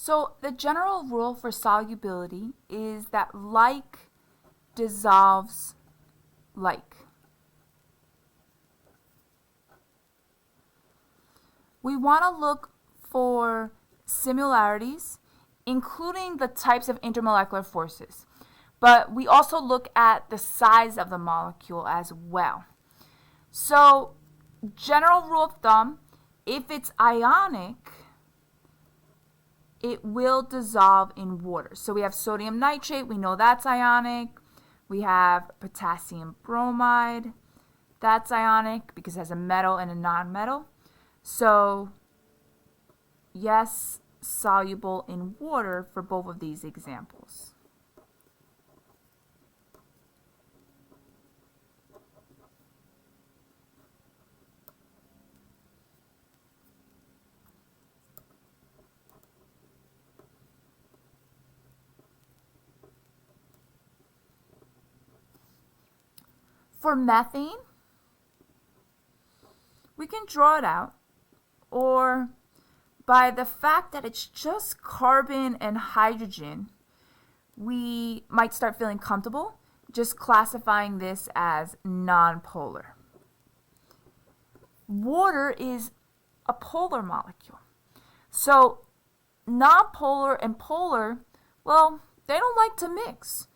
So the general rule for solubility is that like dissolves like. We want to look for similarities, including the types of intermolecular forces. But we also look at the size of the molecule as well. So, general rule of thumb, if it's ionic, it will dissolve in water. So we have sodium nitrate, we know that's ionic. We have potassium bromide, that's ionic because it has a metal and a non-metal. So, yes, soluble in water for both of these examples. For methane, we can draw it out, or by the fact that it's just carbon and hydrogen, we might start feeling comfortable just classifying this as nonpolar. Water is a polar molecule. So nonpolar and polar, well, they don't like to mix.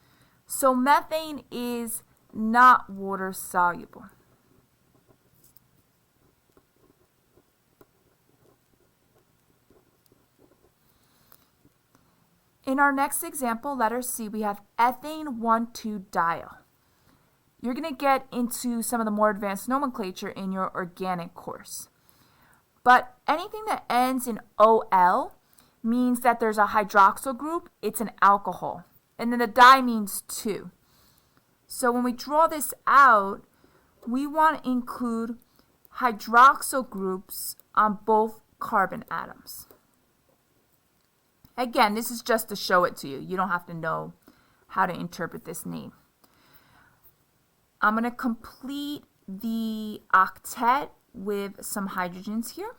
So methane is not water soluble. In our next example, letter C, we have ethane 1,2-diol. You're going to get into some of the more advanced nomenclature in your organic course. But anything that ends in OL means that there's a hydroxyl group, it's an alcohol. And then the di means 2. So when we draw this out, we want to include hydroxyl groups on both carbon atoms. Again, this is just to show it to you. You don't have to know how to interpret this name. I'm going to complete the octet with some hydrogens here.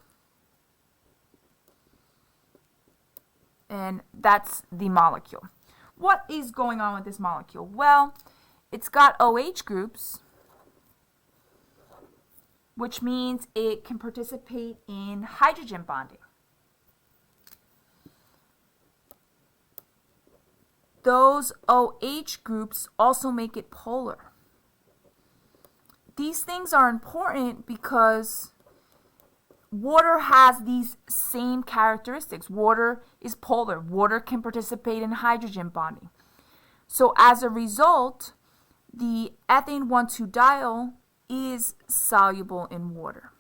And that's the molecule. What is going on with this molecule? Well, it's got OH groups, which means it can participate in hydrogen bonding. Those OH groups also make it polar. These things are important because water has these same characteristics. Water is polar. Water can participate in hydrogen bonding. So as a result, the ethane 1,2-diol is soluble in water.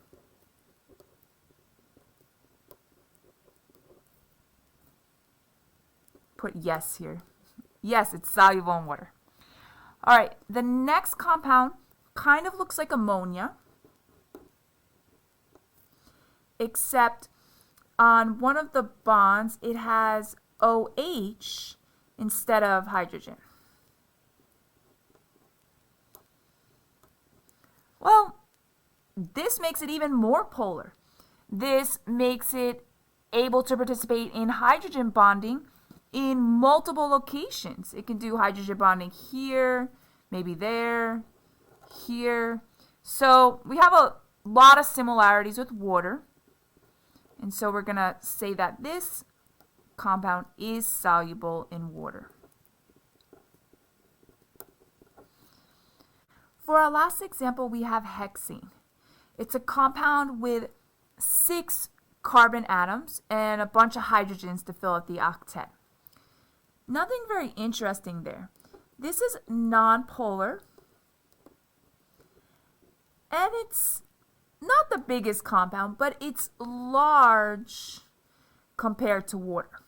Put yes here. Yes, it's soluble in water. All right, the next compound kind of looks like ammonia, except on one of the bonds it has OH instead of hydrogen. Well, this makes it even more polar. This makes it able to participate in hydrogen bonding in multiple locations. It can do hydrogen bonding here, maybe there, here. So we have a lot of similarities with water. And so we're going to say that this compound is soluble in water. For our last example, we have hexane. It's a compound with 6 carbon atoms and a bunch of hydrogens to fill out the octet. Nothing very interesting there. This is nonpolar, and it's not the biggest compound, but it's large compared to water.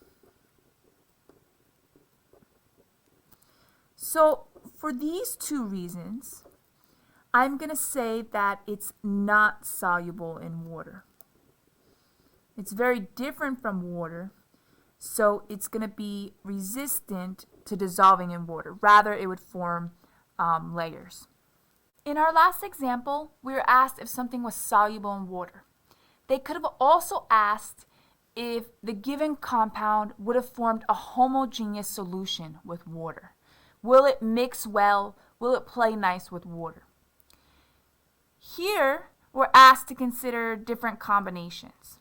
So for these two reasons, I'm going to say that it's not soluble in water. It's very different from water, so it's going to be resistant to dissolving in water. Rather, it would form layers. In our last example, we were asked if something was soluble in water. They could have also asked if the given compound would have formed a homogeneous solution with water. Will it mix well? Will it play nice with water? Here, we're asked to consider different combinations.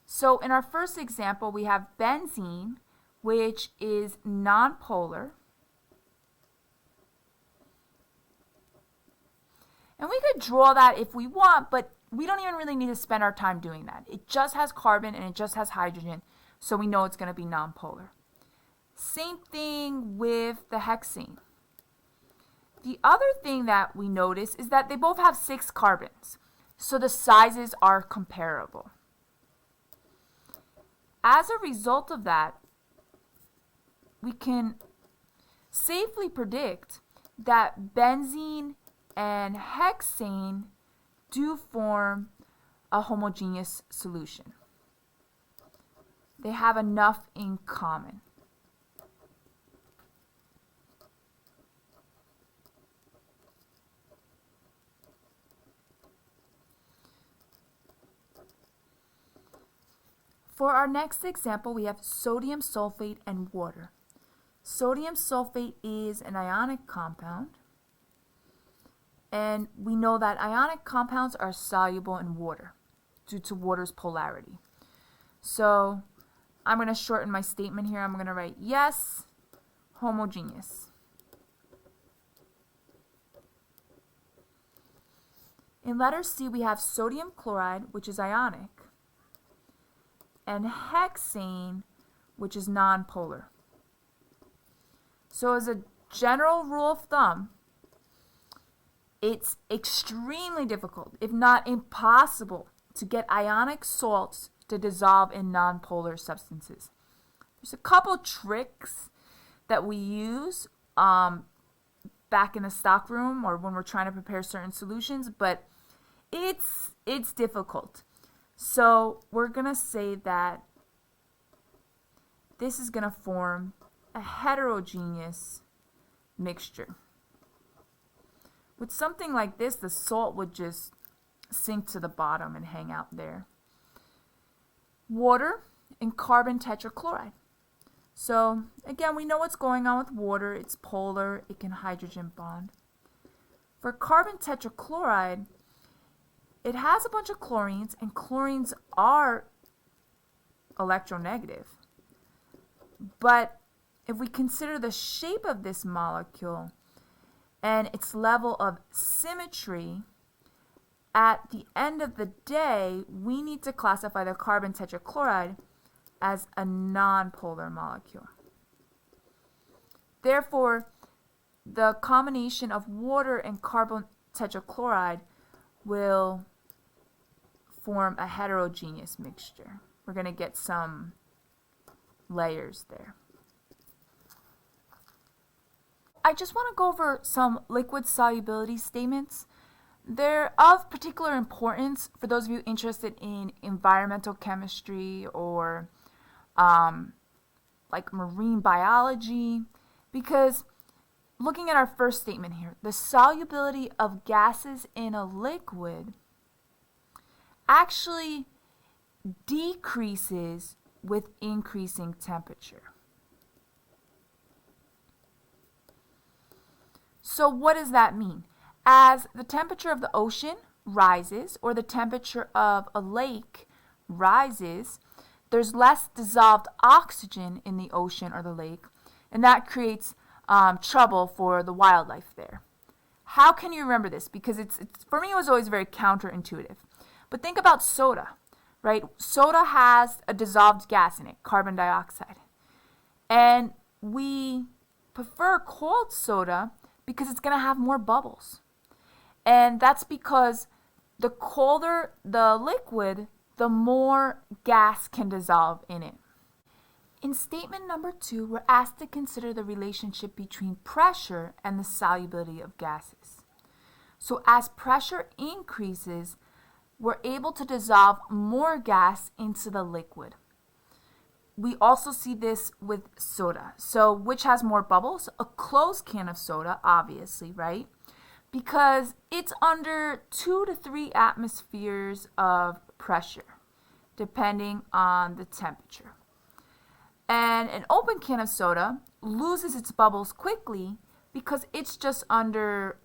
So in our first example, we have benzene, which is nonpolar. And we could draw that if we want, but we don't even really need to spend our time doing that. It just has carbon and it just has hydrogen, so we know it's going to be nonpolar. Same thing with the hexane. The other thing that we notice is that they both have 6 carbons, so the sizes are comparable. As a result of that, we can safely predict that benzene and hexane do form a homogeneous solution. They have enough in common. For our next example, we have sodium sulfate and water. Sodium sulfate is an ionic compound, and we know that ionic compounds are soluble in water due to water's polarity. So I'm going to shorten my statement here. I'm going to write yes, homogeneous. In letter C, we have sodium chloride, which is ionic, and hexane, which is nonpolar. So as a general rule of thumb, it's extremely difficult, if not impossible, to get ionic salts to dissolve in nonpolar substances. There's a couple tricks that we use back in the stockroom or when we're trying to prepare certain solutions, but it's difficult. So we're going to say that this is going to form a heterogeneous mixture. With something like this, the salt would just sink to the bottom and hang out there. Water and carbon tetrachloride. So again, we know what's going on with water. It's polar. It can hydrogen bond. For carbon tetrachloride, it has a bunch of chlorines, and chlorines are electronegative. But if we consider the shape of this molecule and its level of symmetry, at the end of the day, we need to classify the carbon tetrachloride as a nonpolar molecule. Therefore, the combination of water and carbon tetrachloride will form a heterogeneous mixture. We're going to get some layers there. I just want to go over some liquid solubility statements. They're of particular importance for those of you interested in environmental chemistry or like marine biology, because looking at our first statement here, the solubility of gases in a liquid actually decreases with increasing temperature. So what does that mean? As the temperature of the ocean rises, or the temperature of a lake rises, there's less dissolved oxygen in the ocean or the lake, and that creates trouble for the wildlife there. How can you remember this? Because it's for me, it was always very counterintuitive. But think about soda, right? Soda has a dissolved gas in it, carbon dioxide. And we prefer cold soda because it's going to have more bubbles. And that's because the colder the liquid, the more gas can dissolve in it. In statement number 2, we're asked to consider the relationship between pressure and the solubility of gases. So as pressure increases, we're able to dissolve more gas into the liquid. We also see this with soda. So which has more bubbles? A closed can of soda, obviously, right? Because it's under 2 to 3 atmospheres of pressure. depending on the temperature. And an open can of soda loses its bubbles quickly because it's just under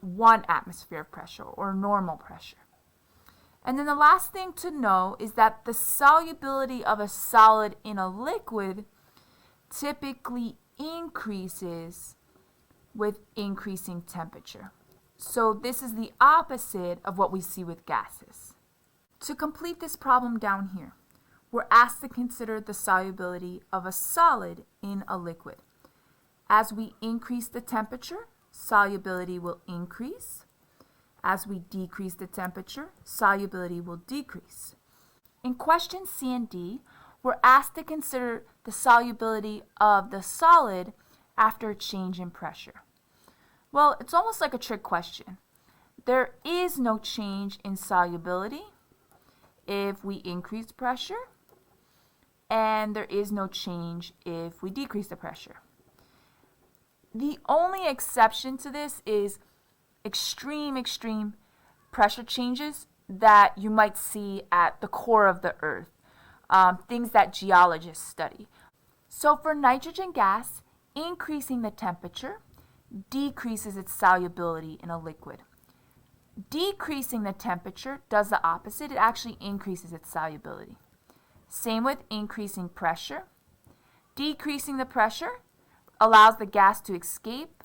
1 atmosphere of pressure or normal pressure. And then the last thing to know is that the solubility of a solid in a liquid typically increases with increasing temperature. So this is the opposite of what we see with gases. To complete this problem down here, we're asked to consider the solubility of a solid in a liquid. As we increase the temperature, solubility will increase. As we decrease the temperature, solubility will decrease. In questions C and D, we're asked to consider the solubility of the solid after a change in pressure. Well, it's almost like a trick question. There is no change in solubility if we increase pressure, and there is no change if we decrease the pressure. The only exception to this is extreme pressure changes that you might see at the core of the earth, things that geologists study. So for nitrogen gas, increasing the temperature decreases its solubility in a liquid. Decreasing the temperature does the opposite. It actually increases its solubility. Same with increasing pressure. Decreasing the pressure allows the gas to escape,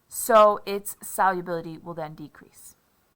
so its solubility will then decrease.